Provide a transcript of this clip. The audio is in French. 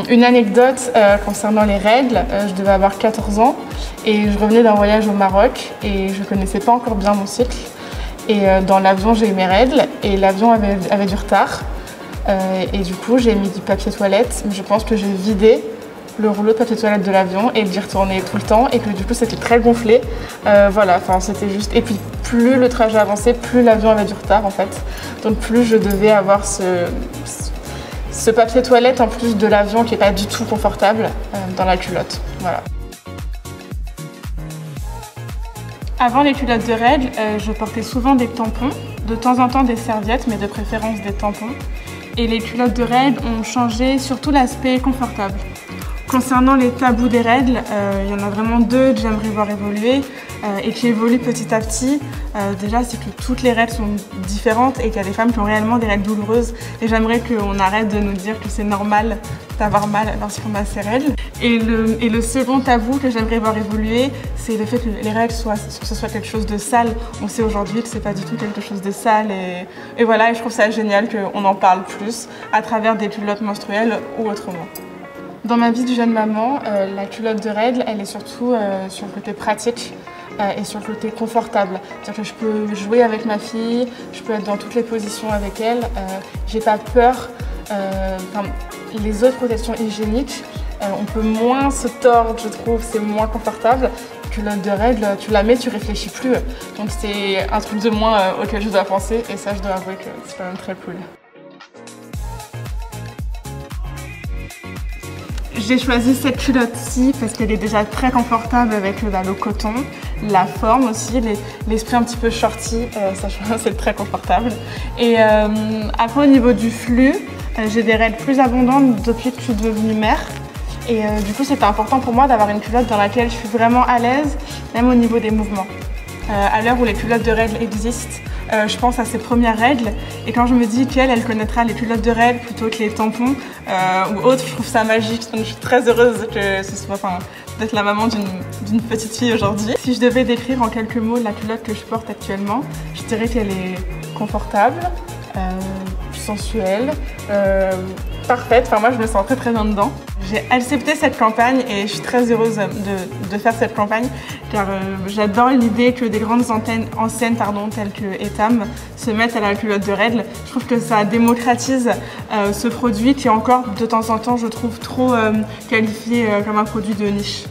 Une anecdote concernant les règles, je devais avoir 14 ans et je revenais d'un voyage au Maroc et je ne connaissais pas encore bien mon cycle. Et dans l'avion, j'ai eu mes règles et l'avion avait du retard. Et du coup, j'ai mis du papier toilette, mais je pense que j'ai vidé le rouleau de papier toilette de l'avion et j'y retournais tout le temps et que du coup, c'était très gonflé. Voilà, enfin, c'était juste... Et puis, plus le trajet avançait, plus l'avion avait du retard en fait. Donc, plus je devais avoir ce papier toilette en plus de l'avion qui n'est pas du tout confortable dans la culotte. Voilà. Avant les culottes de règles, je portais souvent des tampons, de temps en temps des serviettes, mais de préférence des tampons. Et les culottes de règles ont changé surtout l'aspect confortable. Concernant les tabous des règles, il y en a vraiment deux que j'aimerais voir évoluer et qui évoluent petit à petit. Déjà, c'est que toutes les règles sont différentes et qu'il y a des femmes qui ont réellement des règles douloureuses. Et j'aimerais qu'on arrête de nous dire que c'est normal d'avoir mal lorsqu'on a ces règles. Et le second tabou que j'aimerais voir évoluer, c'est le fait que les règles ce soit quelque chose de sale. On sait aujourd'hui que c'est pas du tout quelque chose de sale. Et voilà, et je trouve ça génial qu'on en parle plus à travers des culottes menstruelles ou autrement. Dans ma vie de jeune maman, la culotte de règles, elle est surtout sur le côté pratique et sur le côté confortable. C'est-à-dire que je peux jouer avec ma fille, je peux être dans toutes les positions avec elle, j'ai pas peur. Les autres protections hygiéniques, on peut moins se tordre, je trouve, c'est moins confortable. Culotte de règles, tu la mets, tu réfléchis plus. Donc c'est un truc de moins auquel je dois penser et ça, je dois avouer que c'est quand même très cool. J'ai choisi cette culotte-ci parce qu'elle est déjà très confortable avec le coton, la forme aussi, l'esprit un petit peu shorty, c'est très confortable. Et après au niveau du flux, j'ai des règles plus abondantes depuis que je suis devenue mère. Et du coup c'était important pour moi d'avoir une culotte dans laquelle je suis vraiment à l'aise, même au niveau des mouvements. À l'heure où les culottes de règles existent, je pense à ses premières règles et quand je me dis qu'elle connaîtra les culottes de règles plutôt que les tampons ou autres, je trouve ça magique. Donc je suis très heureuse que ce soit, d'être la maman d'une petite fille aujourd'hui. Si je devais décrire en quelques mots la culotte que je porte actuellement, je dirais qu'elle est confortable, sensuelle, parfaite. Enfin moi je me sens très très bien dedans. J'ai accepté cette campagne et je suis très heureuse de faire cette campagne car j'adore l'idée que des grandes enseignes telles que Etam se mettent à la culotte de règles. Je trouve que ça démocratise ce produit qui est encore de temps en temps je trouve trop qualifié comme un produit de niche.